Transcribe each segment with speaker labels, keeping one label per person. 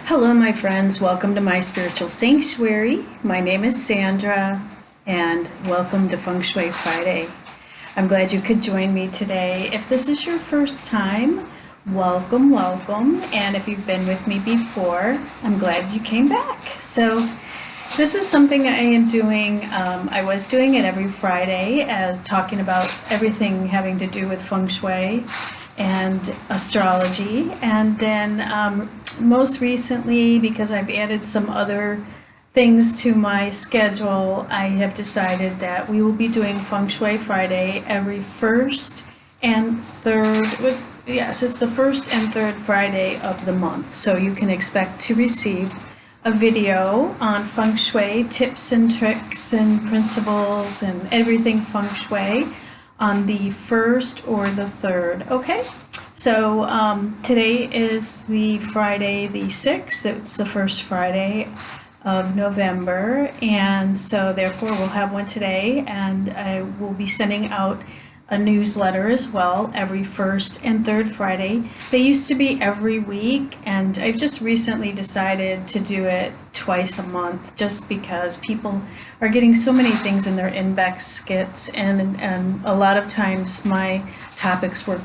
Speaker 1: Hello, my friends. Welcome to My Spiritual Sanctuary. My name is Sandra, and welcome to Feng Shui Friday. I'm glad you could join me today. If this is your first time, welcome, welcome. And if you've been with me before, I'm glad you came back. So this is something I am doing. I was doing it every Friday, talking about everything having to do with Feng Shui and astrology. And then most recently, because I've added some other things to my schedule, I have decided that we will be doing Feng Shui Friday every first and third. Yes, it's the first and third Friday of the month. So you can expect to receive a video on Feng Shui tips and tricks and principles and everything Feng Shui on the first or the third. Okay? So today is the Friday the 6th. It's the first Friday of November, and so therefore we'll have one today, and I will be sending out a newsletter as well every first and third Friday. They used to be every week, and I've just recently decided to do it twice a month just because people are getting so many things in their inbox skits, and a lot of times my topics were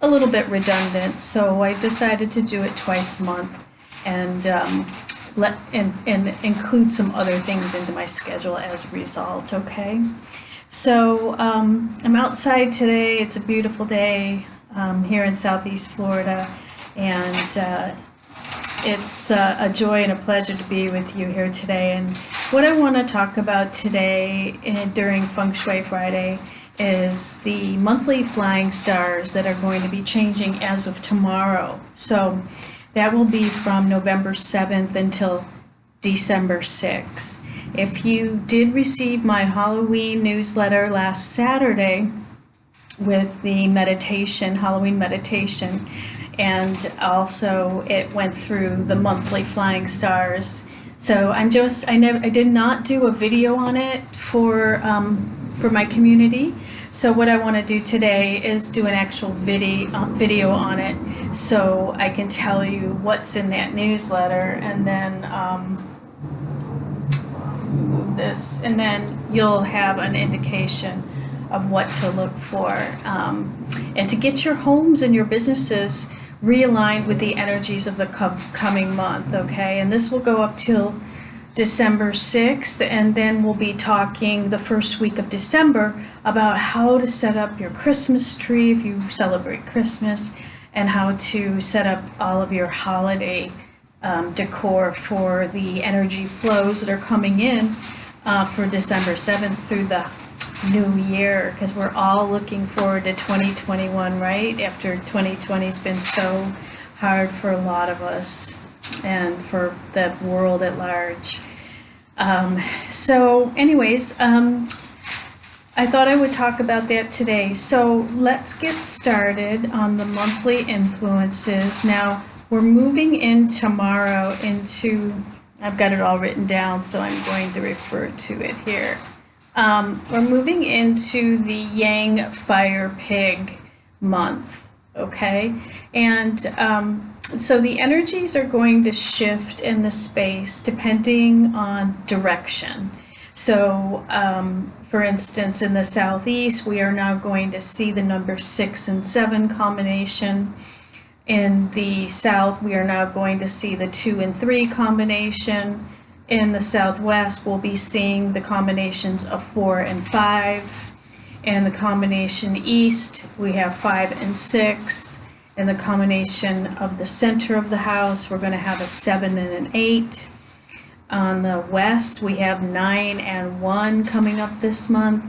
Speaker 1: a little bit redundant, so I decided to do it twice a month and include some other things into my schedule as a result. Okay, so I'm outside today. It's a beautiful day here in Southeast Florida, and it's a joy and a pleasure to be with you here today. And what I want to talk about today during Feng Shui Friday is the monthly flying stars that are going to be changing as of tomorrow. So that will be from November 7th until December 6th. If you did receive my Halloween newsletter last Saturday with the meditation, Halloween meditation, and also it went through the monthly flying stars. So I did not do a video on it for my community. So what I want to do today is do an actual video on it, so I can tell you what's in that newsletter, and then move this, and then you'll have an indication of what to look for, and to get your homes and your businesses realigned with the energies of the coming month. Okay, and this will go up till December 6th, and then we'll be talking the first week of December about how to set up your Christmas tree if you celebrate Christmas, and how to set up all of your holiday decor for the energy flows that are coming in for December 7th through the new year, because we're all looking forward to 2021, right? After 2020's been so hard for a lot of us and for the world at large. So anyways, I thought I would talk about that today. So let's get started on the monthly influences. Now, we're moving in tomorrow into, I've got it all written down, so I'm going to refer to it here. We're moving into the Yang Fire Pig month, okay? And so the energies are going to shift in the space depending on direction. So, for instance, in the southeast, we are now going to see the number 6 and 7 combination. In the south, we are now going to see the 2 and 3 combination. In the southwest, we'll be seeing the combinations of 4 and 5. In the combination east, we have 5 and 6. In the combination of the center of the house, we're going to have a 7 and an 8. On the west, we have 9 and 1 coming up this month.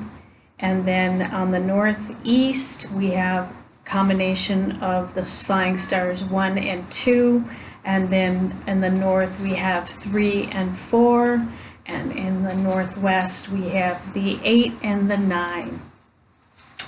Speaker 1: And then on the northeast, we have combination of the flying stars 1 and 2. And then in the north, we have 3 and 4. And in the northwest, we have the 8 and the 9.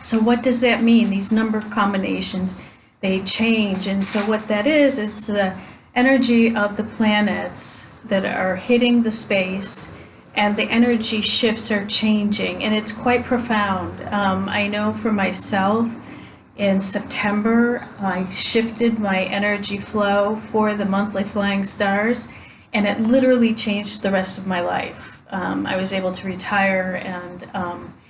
Speaker 1: So what does that mean? These number combinations, they change. And so what that is, it's the energy of the planets that are hitting the space, and the energy shifts are changing, and it's quite profound. I know for myself, In September, I shifted my energy flow for the monthly flying stars, and it literally changed the rest of my life. I was able to retire, and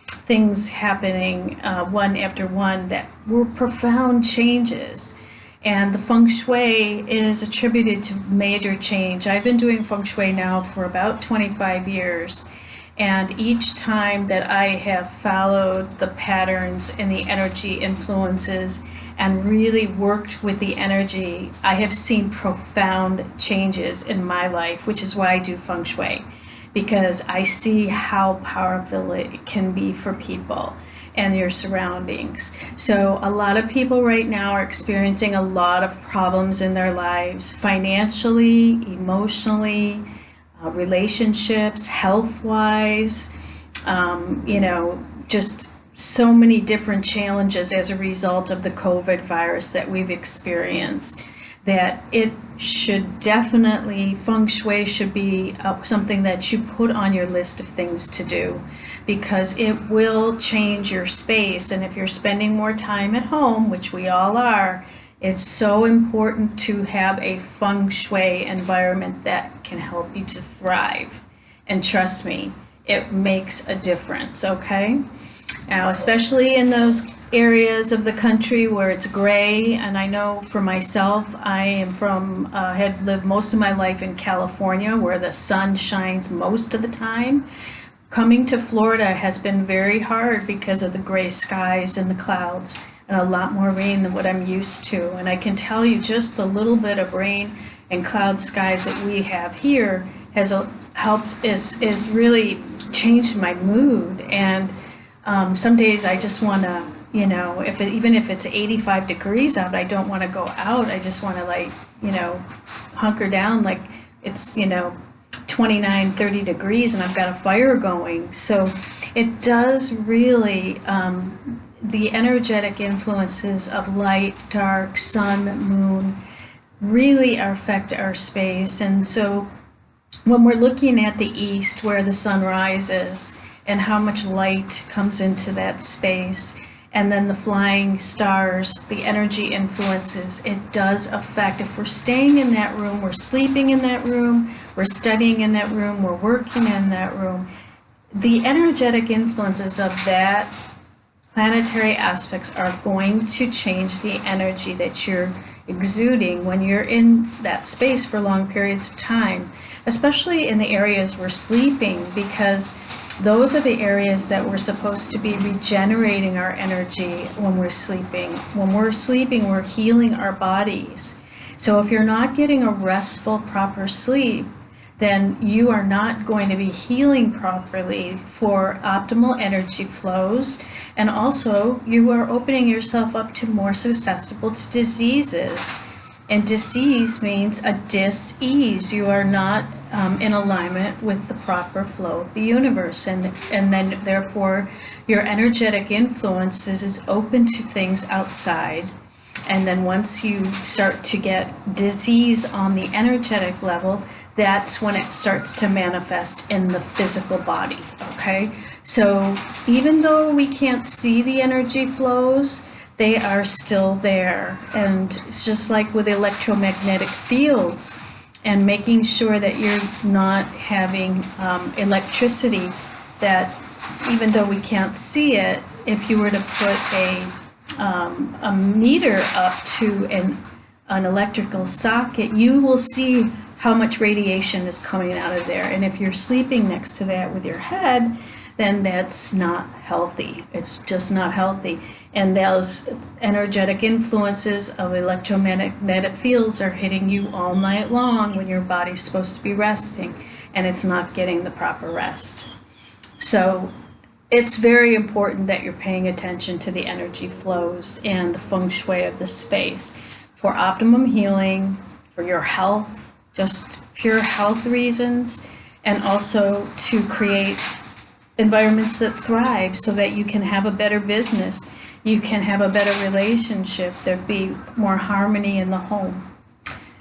Speaker 1: things happening one after one that were profound changes. And the Feng Shui is attributed to major change. I've been doing Feng Shui now for about 25 years. And each time that I have followed the patterns and the energy influences and really worked with the energy, I have seen profound changes in my life, which is why I do Feng Shui, because I see how powerful it can be for people and your surroundings. So a lot of people right now are experiencing a lot of problems in their lives, financially, emotionally, relationships, health-wise, just so many different challenges as a result of the COVID virus that we've experienced, that it should definitely, Feng Shui should be something that you put on your list of things to do, because it will change your space. And if you're spending more time at home, which we all are, it's so important to have a Feng Shui environment that can help you to thrive. And trust me, it makes a difference, okay? Now, especially in those areas of the country where it's gray, and I know for myself, I am had lived most of my life in California, where the sun shines most of the time. Coming to Florida has been very hard because of the gray skies and the clouds, and a lot more rain than what I'm used to. And I can tell you, just the little bit of rain and cloud skies that we have here has is really changed my mood. And some days I just want to, even if it's 85 degrees out, I don't want to go out. I just want to hunker down like it's, 29, 30 degrees and I've got a fire going. So it does really, the energetic influences of light, dark, sun, moon really affect our space. And so when we're looking at the east where the sun rises and how much light comes into that space, and then the flying stars, the energy influences, it does affect. If we're staying in that room, we're sleeping in that room, we're studying in that room, we're working in that room, the energetic influences of that planetary aspects are going to change the energy that you're exuding when you're in that space for long periods of time, especially in the areas we're sleeping, because those are the areas that we're supposed to be regenerating our energy when we're sleeping. When we're sleeping, we're healing our bodies. So if you're not getting a restful, proper sleep, then you are not going to be healing properly for optimal energy flows. And also, you are opening yourself up to more susceptible to diseases. And disease means a dis-ease. You are not in alignment with the proper flow of the universe. And then, therefore, your energetic influences is open to things outside. And then once you start to get disease on the energetic level, that's when it starts to manifest in the physical body, okay? So even though we can't see the energy flows, they are still there. And it's just like with electromagnetic fields, and making sure that you're not having electricity that, even though we can't see it, if you were to put a meter up to an electrical socket, you will see how much radiation is coming out of there. And if you're sleeping next to that with your head, then that's not healthy. It's just not healthy. And those energetic influences of electromagnetic fields are hitting you all night long when your body's supposed to be resting, and it's not getting the proper rest. So it's very important that you're paying attention to the energy flows and the feng shui of the space for optimum healing, for your health, just pure health reasons, and also to create environments that thrive so that you can have a better business, you can have a better relationship, there'd be more harmony in the home,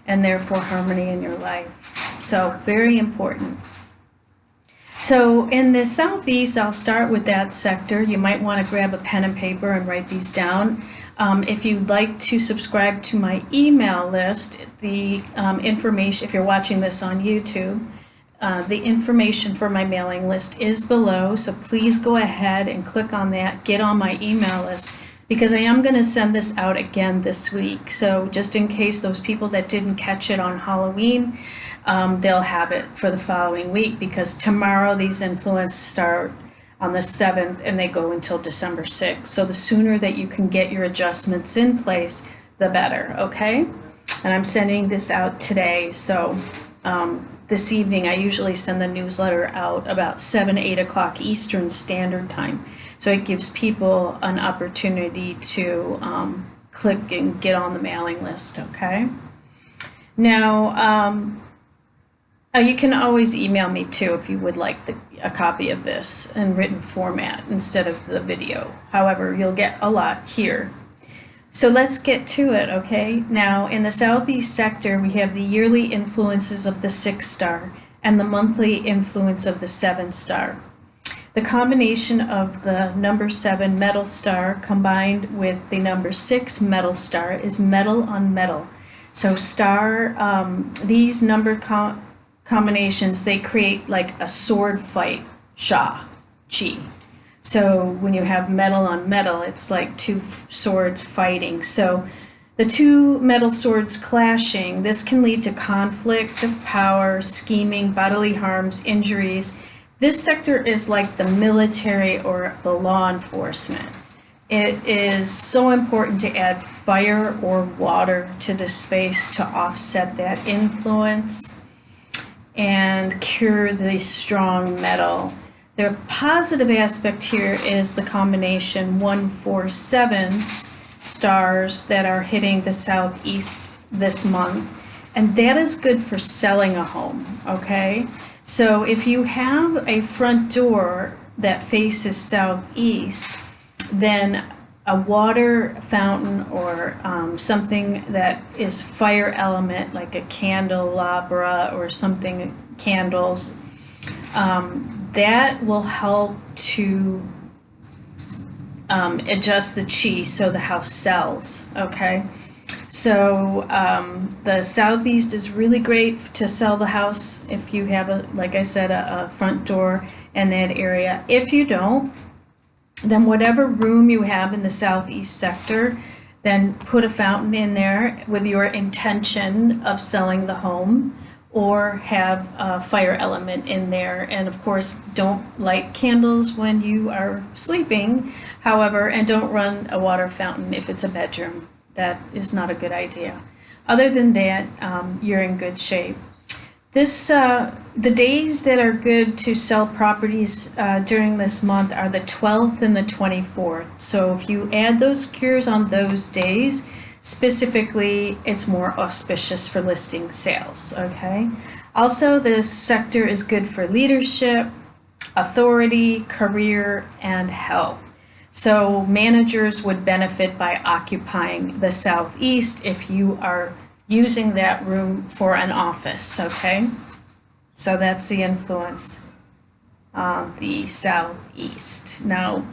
Speaker 1: and therefore harmony in your life. So very important. So in the southeast, I'll start with that sector. You might want to grab a pen and paper and write these down. If you'd like to subscribe to my email list, the information, if you're watching this on YouTube, the information for my mailing list is below, so please go ahead and click on that, get on my email list, because I am going to send this out again this week. So just in case those people that didn't catch it on Halloween, they'll have it for the following week, because tomorrow these influences start on the 7th and they go until December 6th. So the sooner that you can get your adjustments in place, the better, okay? And I'm sending this out today, so this evening I usually send the newsletter out about 7, 8 o'clock Eastern Standard Time. So it gives people an opportunity to click and get on the mailing list, okay? Now, you can always email me too if you would like a copy of this in written format instead of the video. However, you'll get a lot here. So let's get to it, okay? Now, in the southeast sector, we have the yearly influences of the 6th star and the monthly influence of the 7th star. The combination of the number 7 metal star combined with the number 6 metal star is metal on metal. So these number combinations, they create like a sword fight, chi. So when you have metal on metal, it's like two swords fighting. So the two metal swords clashing, this can lead to conflict of power, scheming, bodily harms, injuries. This sector is like the military or the law enforcement. It is so important to add fire or water to the space to offset that influence and cure the strong metal. The positive aspect here is the combination 1, 4, 7 stars that are hitting the southeast this month, and that is good for selling a home, okay? So if you have a front door that faces southeast, then a water fountain or something that is fire element, like a candelabra or something, candles, that will help to adjust the chi so the house sells, okay? So the southeast is really great to sell the house if you have, like I said, a front door in that area. If you don't, then whatever room you have in the southeast sector, then put a fountain in there with your intention of selling the home, or have a fire element in there. And of course, don't light candles when you are sleeping, however, and don't run a water fountain if it's a bedroom. That is not a good idea. Other than that, you're in good shape. The days that are good to sell properties during this month are the 12th and the 24th. So if you add those cures on those days, specifically, it's more auspicious for listing sales, okay? Also, this sector is good for leadership, authority, career, and health. So managers would benefit by occupying the southeast if you are using that room for an office, okay? So that's the influence of the southeast. Now,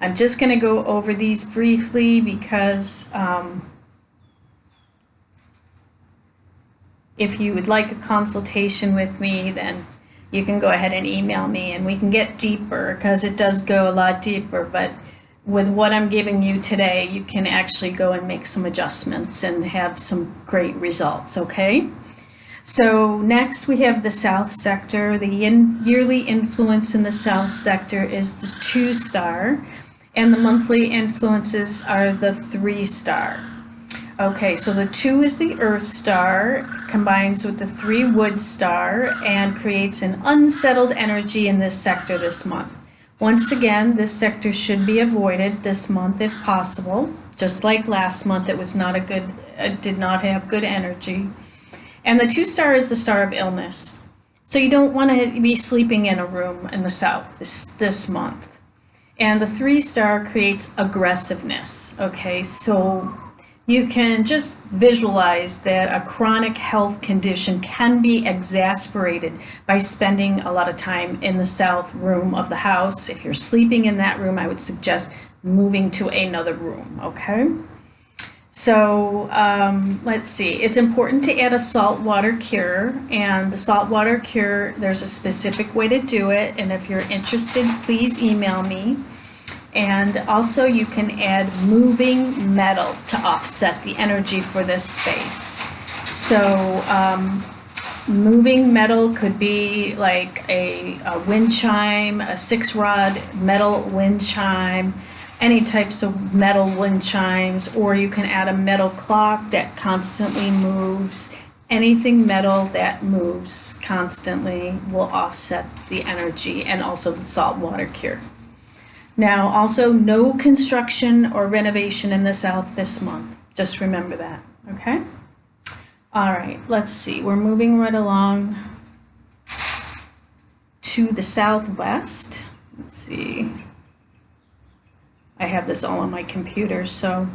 Speaker 1: I'm just going to go over these briefly because if you would like a consultation with me, then you can go ahead and email me and we can get deeper, because it does go a lot deeper. But with what I'm giving you today, you can actually go and make some adjustments and have some great results, okay? So next we have the South Sector. The yearly influence in the South Sector is the 2 star, and the monthly influences are the 3 star. Okay, so the 2 is the Earth star, combines with the 3 Wood star, and creates an unsettled energy in this sector this month. Once again, this sector should be avoided this month if possible. Just like last month, it was not a good, did not have good energy. And the 2 star is the star of illness. So you don't want to be sleeping in a room in the south this month. And the 3 star creates aggressiveness. Okay, so you can just visualize that a chronic health condition can be exasperated by spending a lot of time in the south room of the house. If you're sleeping in that room, I would suggest moving to another room, okay? So let's see, it's important to add a saltwater cure, and the saltwater cure, there's a specific way to do it, and if you're interested, please email me. And also you can add moving metal to offset the energy for this space. So moving metal could be like a wind chime, a 6-rod metal wind chime, any types of metal wind chimes, or you can add a metal clock that constantly moves. Anything metal that moves constantly will offset the energy, and also the saltwater cure. Now, also no construction or renovation in the south this month. Just remember that, okay? All right, let's see. We're moving right along to the southwest. Let's see. I have this all on my computer, so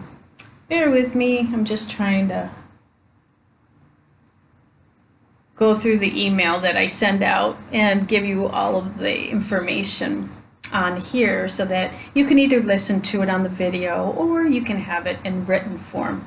Speaker 1: bear with me. I'm just trying to go through the email that I send out and give you all of the information on here so that you can either listen to it on the video or you can have it in written form.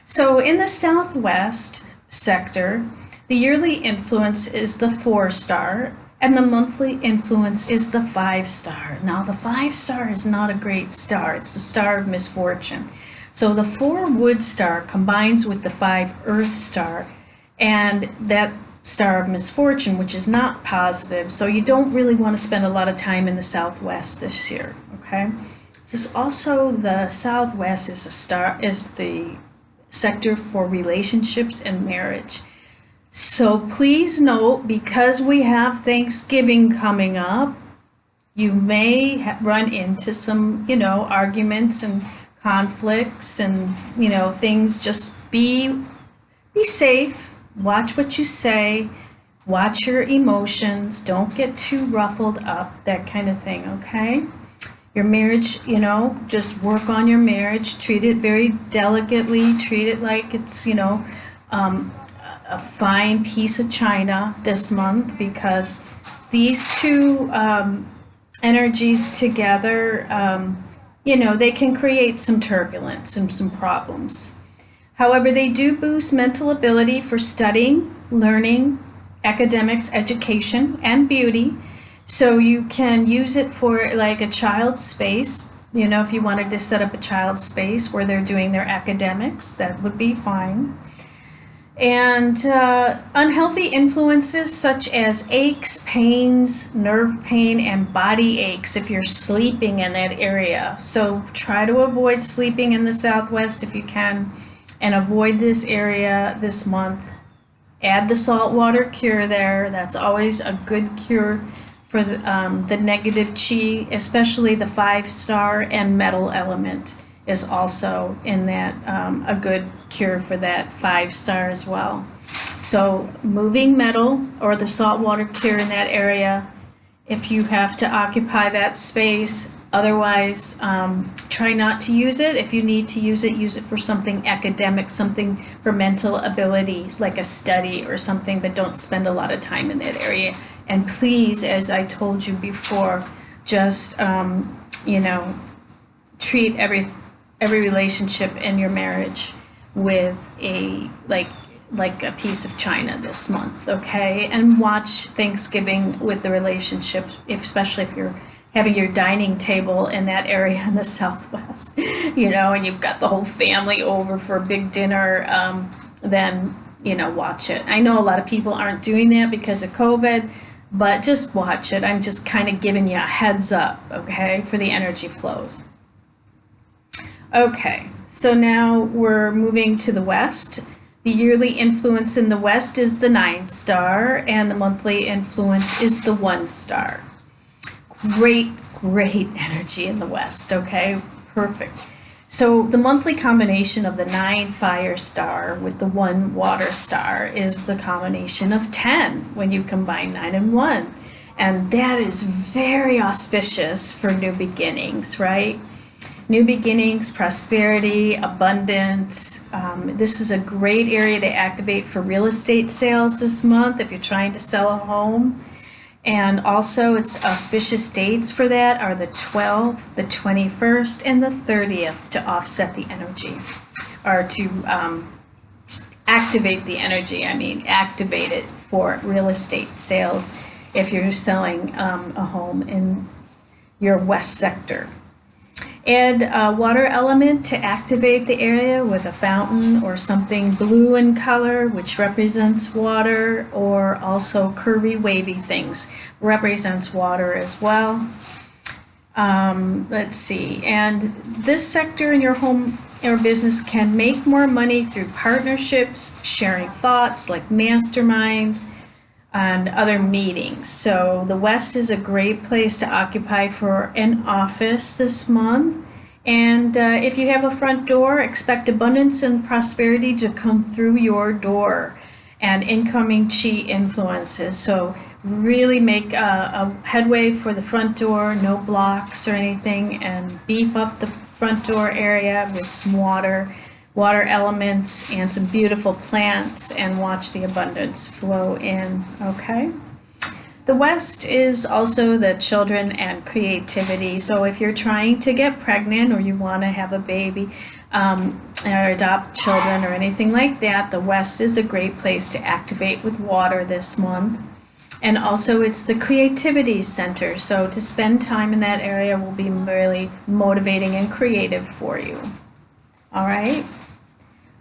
Speaker 1: So in the southwest sector, the yearly influence is the 4-star, and the monthly influence is the 5-star. Now, the 5-star is not a great star. It's the star of misfortune. So the 4 wood star combines with the 5 earth star, and that star of misfortune, which is not positive. So you don't really want to spend a lot of time in the southwest this year, okay? This also, the southwest is the sector for relationships and marriage. So please note, because we have Thanksgiving coming up, you may run into some, arguments and conflicts and, things. Just be safe, watch what you say, watch your emotions, don't get too ruffled up, that kind of thing, okay? Your marriage, just work on your marriage, treat it very delicately, treat it like it's, a fine piece of china this month, because these two energies together, they can create some turbulence and some problems. However, they do boost mental ability for studying, learning, academics, education, and beauty. So you can use it for like a child's space. If you wanted to set up a child's space where they're doing their academics, that would be fine. And unhealthy influences such as aches, pains, nerve pain, and body aches if you're sleeping in that area. So try to avoid sleeping in the southwest if you can, and avoid this area this month. Add the saltwater cure there. That's always a good cure for the negative chi, especially the 5-star, and metal element is also in that a good cure for that 5-star as well. So moving metal or the saltwater cure in that area if you have to occupy that space. Otherwise, try not to use it. If you need to use it for something academic, something for mental abilities like a study or something, but don't spend a lot of time in that area. And please, as I told you before, just treat every relationship in your marriage with a like a piece of china this month, okay? And watch Thanksgiving with the relationship, especially if you're having your dining table in that area in the southwest, and you've got the whole family over for a big dinner, then watch it. I know a lot of people aren't doing that because of COVID, but just watch it. I'm just kind of giving you a heads up, okay, for the energy flows. Okay, so now we're moving to the west. The yearly influence in the west is the 9-star, and the monthly influence is the 1-star. Great energy in the west, okay? Perfect. So the monthly combination of the 9 fire star with the 1 water star is the combination of 10 when you combine 9 and 1. And that is very auspicious for new beginnings, right? New beginnings, prosperity, abundance. This is a great area to activate for real estate sales this month if you're trying to sell a home. And also its auspicious dates for that are the 12th, the 21st, and the 30th to offset the energy. or to activate the energy. I mean, activate it for real estate sales if you're selling a home in your west sector. Add a water element to activate the area with a fountain or something blue in color, which represents water, or also curvy, wavy things represents water as well. Let's see, and this sector in your home or business can make more money through partnerships, sharing thoughts like masterminds, and other meetings. So the West is a great place to occupy for an office this month. And if you have a front door, expect abundance and prosperity to come through your door and incoming chi influences. So really make a headway for the front door, no blocks or anything, and beef up the front door area with some water elements and some beautiful plants, and watch the abundance flow in, okay? The West is also the children and creativity. So if you're trying to get pregnant or you want to have a baby or adopt children or anything like that, the West is a great place to activate with water this month. And also it's the creativity center. So to spend time in that area will be really motivating and creative for you. All right?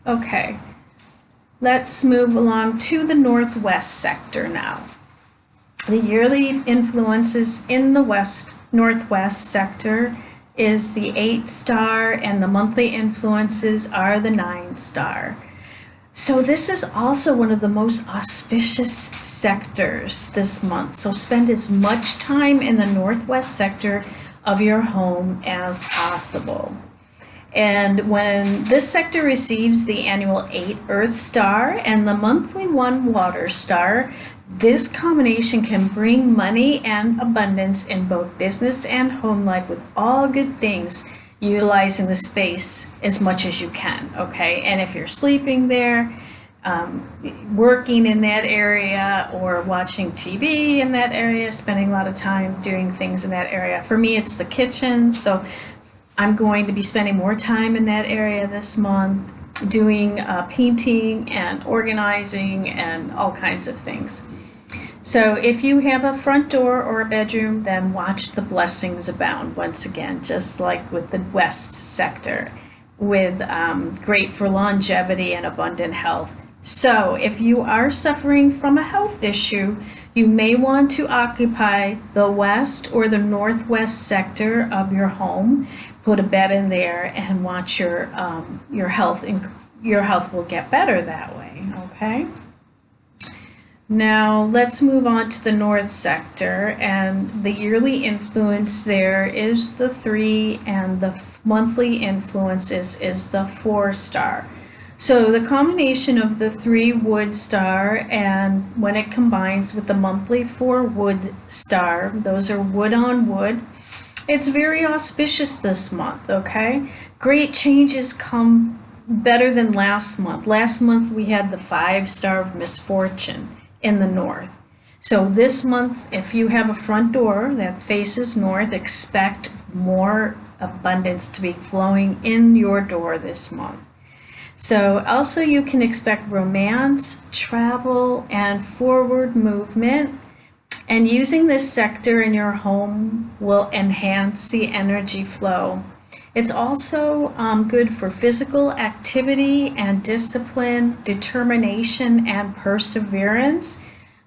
Speaker 1: Okay, let's move along to the Northwest sector now. The yearly influences in the Northwest sector is the 8-star, and the monthly influences are the 9-star. So this is also one of the most auspicious sectors this month. So spend as much time in the Northwest sector of your home as possible. And when this sector receives the annual 8 Earth Star and the monthly 1 Water Star, this combination can bring money and abundance in both business and home life with all good things, utilizing the space as much as you can, okay? And if you're sleeping there, working in that area, or watching TV in that area, spending a lot of time doing things in that area. For me, it's the kitchen, so I'm going to be spending more time in that area this month, doing painting and organizing and all kinds of things. So if you have a front door or a bedroom, then watch the blessings abound once again, just like with the West sector, with great for longevity and abundant health. So if you are suffering from a health issue, you may want to occupy the West or the Northwest sector of your home. Put a bed in there and watch your health. Your health will get better that way. Okay. Now let's move on to the North sector, and the yearly influence there is the 3, and the monthly influence is the 4-star. So the combination of the 3 Wood Star, and when it combines with the monthly 4 Wood Star, those are wood on wood, it's very auspicious this month, okay? Great changes come better than last month. Last month we had the 5-star of misfortune in the north. So this month, if you have a front door that faces north, expect more abundance to be flowing in your door this month. So also you can expect romance, travel, and forward movement. And using this sector in your home will enhance the energy flow. It's also good for physical activity and discipline, determination, and perseverance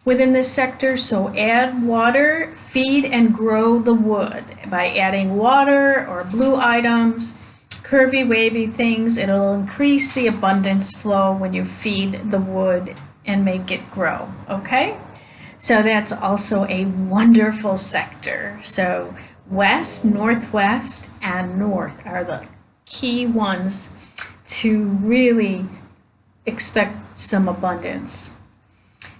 Speaker 1: within this sector. So add water, feed, and grow the wood by adding water or blue items, curvy, wavy things. It'll increase the abundance flow when you feed the wood and make it grow, okay? So that's also a wonderful sector. So West, Northwest, and North are the key ones to really expect some abundance.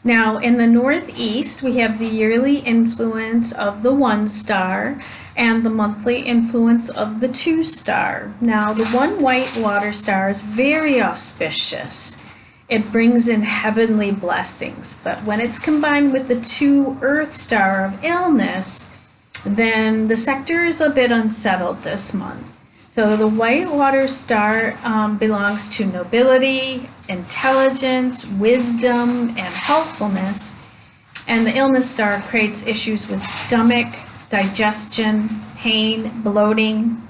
Speaker 1: Now in the Northeast, we have the yearly influence of the 1-star and the monthly influence of the 2-star. Now the 1 White Water Star is very auspicious. It brings in heavenly blessings, but when it's combined with the 2 Earth Star of illness, then the sector is a bit unsettled this month. So the white water star belongs to nobility, intelligence, wisdom, and healthfulness. And the illness star creates issues with stomach, digestion, pain, bloating.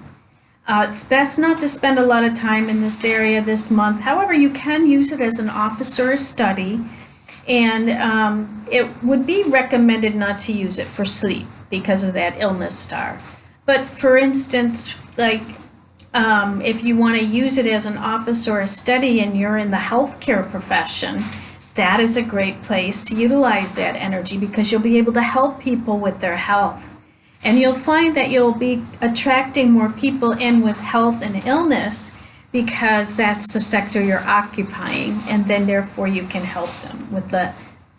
Speaker 1: It's best not to spend a lot of time in this area this month. However, you can use it as an office or a study. And it would be recommended not to use it for sleep because of that illness star. But for instance, like if you want to use it as an office or a study and you're in the healthcare profession, that is a great place to utilize that energy because you'll be able to help people with their health. And you'll find that you'll be attracting more people in with health and illness because that's the sector you're occupying, and then therefore you can help them with the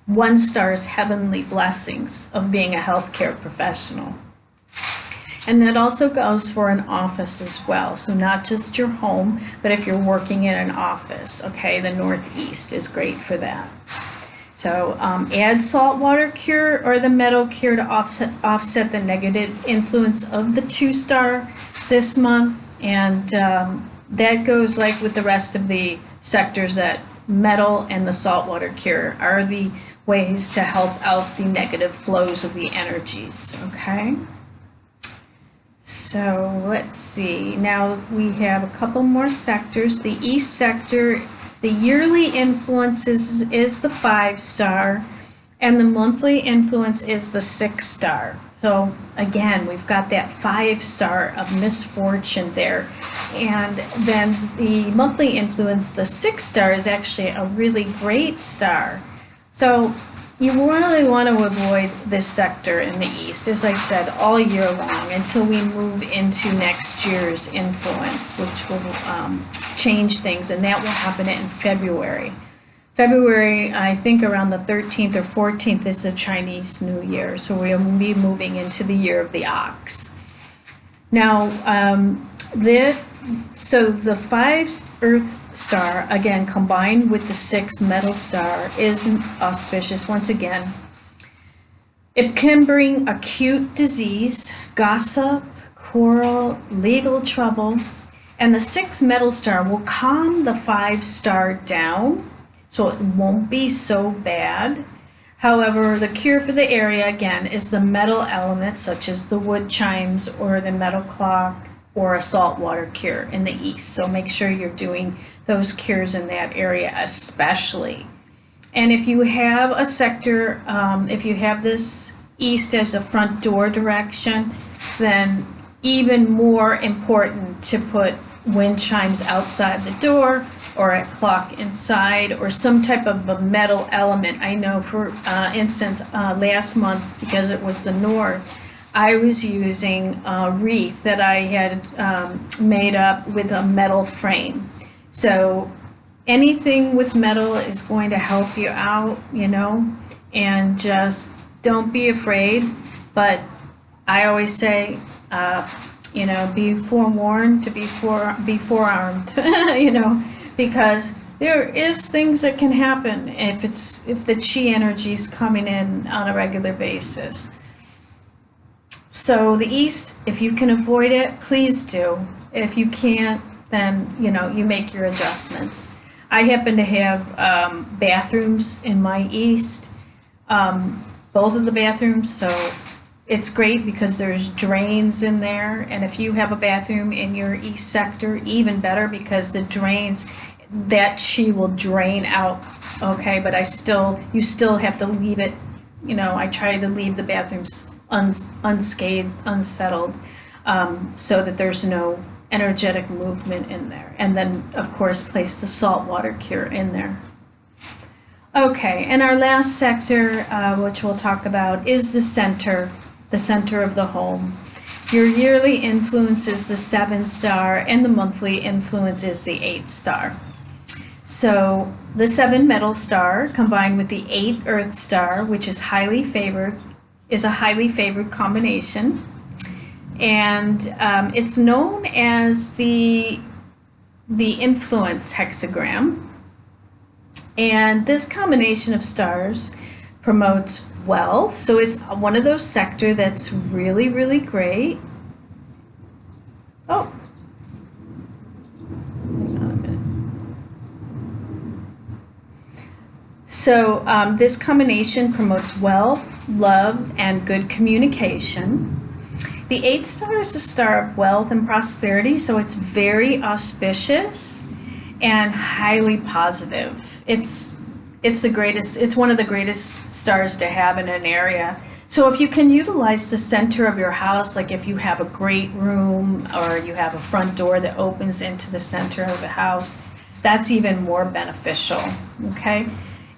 Speaker 1: one star's heavenly blessings of being a healthcare professional. And that also goes for an office as well. So not just your home, but if you're working in an office, okay, the Northeast is great for that. So add saltwater cure or the metal cure to offset the negative influence of the 2-star this month. And that goes like with the rest of the sectors, that metal and the saltwater cure are the ways to help out the negative flows of the energies, okay? So let's see, now we have a couple more sectors. The East sector, the yearly influence is the 5-star, and the monthly influence is the 6-star. So again, we've got that 5-star of misfortune there. And then the monthly influence, the 6-star, is actually a really great star. So you really want to avoid this sector in the East, as I said, all year long until we move into next year's influence, which will change things, and that will happen in February. February, I think around the 13th or 14th is the Chinese New Year, so we'll be moving into the year of the ox. Now, so the 5 Earth star, again, combined with the 6 metal star, is auspicious once again. It can bring acute disease, gossip, quarrel, legal trouble, and the 6 metal star will calm the 5 star down, so it won't be so bad. However, the cure for the area, again, is the metal elements, such as the wood chimes or the metal clock or a saltwater cure in the East. So make sure you're doing those cures in that area especially. And if you have a sector, if you have this East as a front door direction, then even more important to put wind chimes outside the door or a clock inside or some type of a metal element. I know, for instance, last month, because it was the north, I was using a wreath that I had made up with a metal frame. So anything with metal is going to help you out, you know, and just don't be afraid. But I always say, you know, be forewarned to be forearmed, you know, because there is things that can happen if the chi energy is coming in on a regular basis. So the East, if you can avoid it, please do. If you can't, then, you know, you make your adjustments. I happen to have bathrooms in my East, both of the bathrooms, so it's great because there's drains in there. And if you have a bathroom in your East sector, even better, because the drains, that chi will drain out, okay? But you still have to leave it, you know, I try to leave the bathrooms unscathed, unsettled, so that there's no energetic movement in there. And then, of course, place the saltwater cure in there. Okay, and our last sector, which we'll talk about, is the center of the home. Your yearly influence is the 7-star, and the monthly influence is the 8-star. So the 7 metal star combined with the 8 earth star, which is highly favored, is a highly favored combination. And it's known as the influence hexagram. And this combination of stars promotes wealth. So it's one of those sectors that's really, really great. Oh, So this combination promotes wealth, love, and good communication. The 8th star is a star of wealth and prosperity, so it's very auspicious and highly positive. It's the greatest. It's one of the greatest stars to have in an area. So if you can utilize the center of your house, like if you have a great room or you have a front door that opens into the center of the house, that's even more beneficial, okay?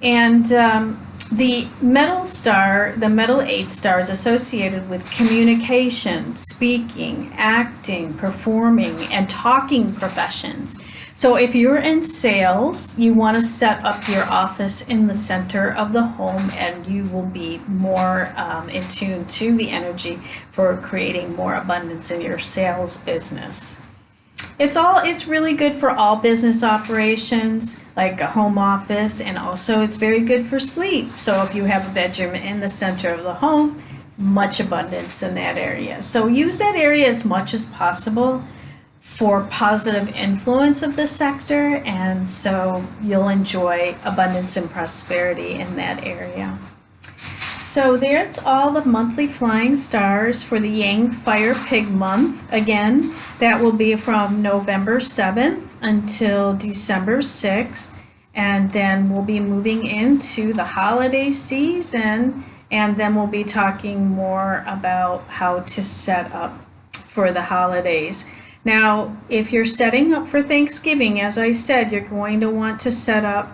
Speaker 1: And the metal star, the metal 8 star, is associated with communication, speaking, acting, performing, and talking professions. So if you're in sales, you want to set up your office in the center of the home, and you will be more in tune to the energy for creating more abundance in your sales business. It's really good for all business operations, like a home office, and also it's very good for sleep. So if you have a bedroom in the center of the home, much abundance in that area. So use that area as much as possible for positive influence of the sector, and so you'll enjoy abundance and prosperity in that area. So there's all the monthly flying stars for the Yang Fire Pig month. Again, that will be from November 7th until December 6th. And then we'll be moving into the holiday season. And then we'll be talking more about how to set up for the holidays. Now, if you're setting up for Thanksgiving, as I said, you're going to want to set up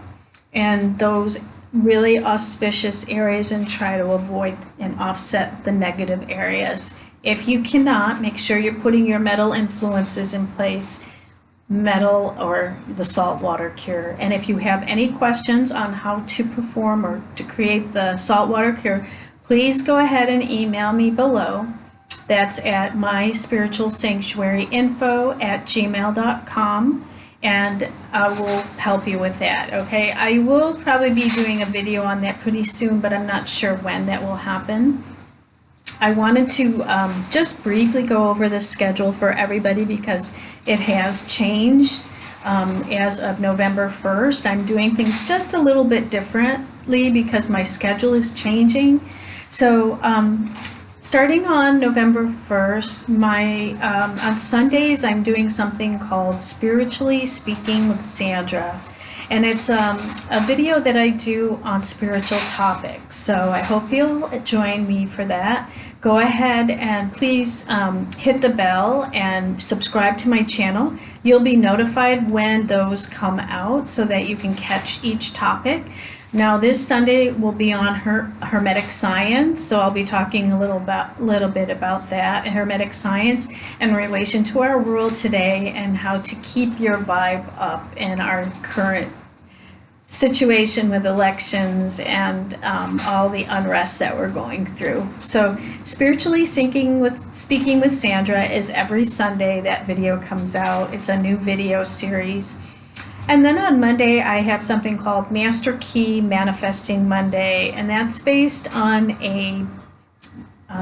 Speaker 1: in those really auspicious areas and try to avoid and offset the negative areas. If you cannot, make sure you're putting your metal influences in place, metal or the saltwater cure. And if you have any questions on how to perform or to create the saltwater cure, please go ahead and email me below. That's at myspiritualsanctuaryinfo@gmail.com. and I will help you with that, okay? I will probably be doing a video on that pretty soon, but I'm not sure when that will happen. I wanted to just briefly go over the schedule for everybody because it has changed as of November 1st. I'm doing things just a little bit differently because my schedule is changing. So starting on November 1st, on Sundays I'm doing something called Spiritually Speaking with Sandra. And it's a video that I do on spiritual topics. So I hope you'll join me for that. Go ahead and please hit the bell and subscribe to my channel. You'll be notified when those come out so that you can catch each topic. Now this Sunday will be on Hermetic Science, so I'll be talking a little bit about that, Hermetic Science in relation to our world today and how to keep your vibe up in our current situation with elections and all the unrest that we're going through. So Spiritually Speaking with Sandra is every Sunday that video comes out. It's a new video series. And then on Monday, I have something called Master Key Manifesting Monday, and that's based on a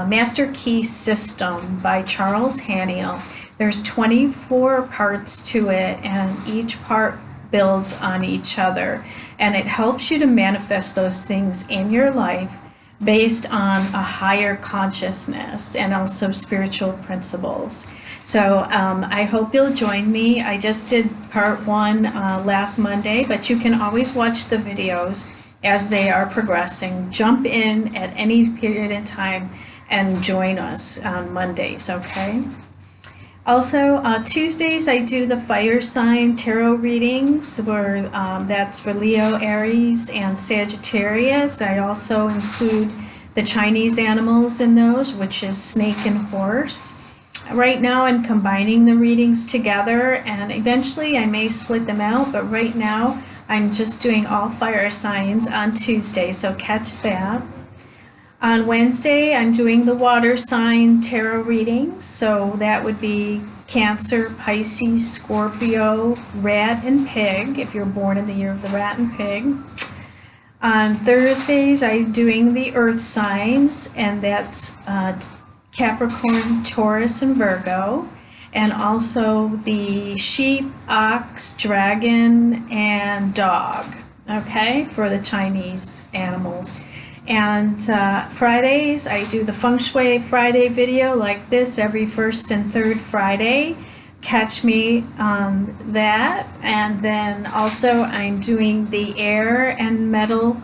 Speaker 1: Master Key system by Charles Haniel. There's 24 parts to it, and each part builds on each other, and it helps you to manifest those things in your life based on a higher consciousness and also spiritual principles. So I hope you'll join me. I just did part 1 last Monday, but you can always watch the videos as they are progressing. Jump in at any period in time and join us on Mondays, okay? Also, Tuesdays I do the fire sign tarot readings, where that's for Leo, Aries, and Sagittarius. I also include the Chinese animals in those, which is snake and horse. Right now I'm combining the readings together, and eventually I may split them out, but right now I'm just doing all fire signs on Tuesday, so catch that. On Wednesday I'm doing the water sign tarot readings, so that would be Cancer, Pisces, Scorpio, Rat, and Pig, if you're born in the year of the Rat and Pig. On Thursdays I'm doing the earth signs, and that's Capricorn, Taurus, and Virgo, and also the sheep, ox, dragon, and dog. okay, for the Chinese animals. And Fridays, I do the Feng Shui Friday video like this every first and third Friday. Catch me on that. And then also I'm doing the air and metal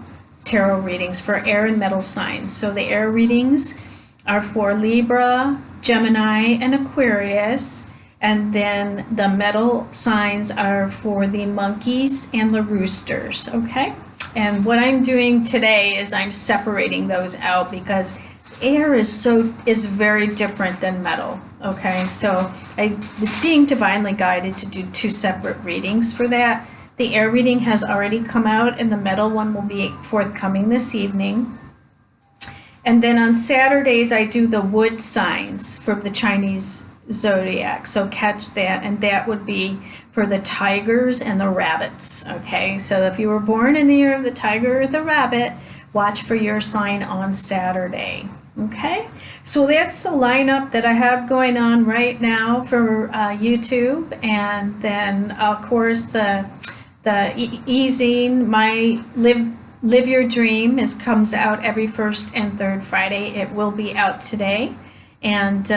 Speaker 1: tarot readings for air and metal signs. So the air readings are for Libra, Gemini, and Aquarius. And then the metal signs are for the monkeys and the roosters, okay? And what I'm doing today is I'm separating those out because air is very different than metal, okay? So I was being divinely guided to do two separate readings for that. The air reading has already come out and the metal one will be forthcoming this evening. And then on Saturdays I do the wood signs from the Chinese zodiac, so catch that, and that would be for the tigers and the rabbits, okay? So if you were born in the year of the tiger or the rabbit, watch for your sign on Saturday, okay? So that's the lineup that I have going on right now for YouTube, and then of course the e-zine, my Live Your Dream comes out every first and third Friday. It will be out today. And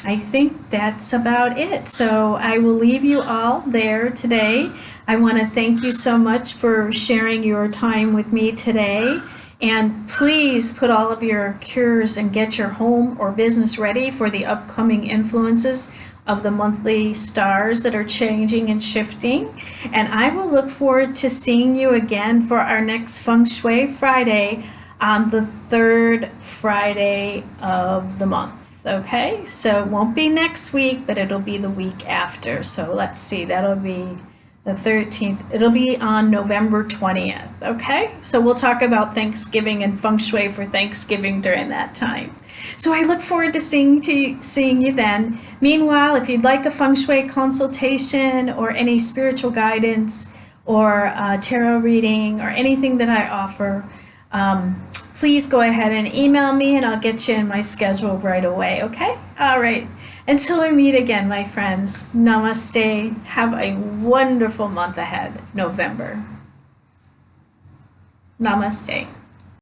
Speaker 1: I think that's about it. So I will leave you all there today. I want to thank you so much for sharing your time with me today. And please put all of your cures and get your home or business ready for the upcoming influences of the monthly stars that are changing and shifting. And I will look forward to seeing you again for our next Feng Shui Friday on the third Friday of the month. Okay, so it won't be next week, but it'll be the week after. So let's see, that'll be the 13th. It'll be on November 20th. Okay, so we'll talk about Thanksgiving and Feng Shui for Thanksgiving during that time. So I look forward to seeing you then. Meanwhile, if you'd like a Feng Shui consultation or any spiritual guidance or tarot reading or anything that I offer, please go ahead and email me and I'll get you in my schedule right away, okay? All right. Until we meet again, my friends, namaste. Have a wonderful month ahead, November. Namaste.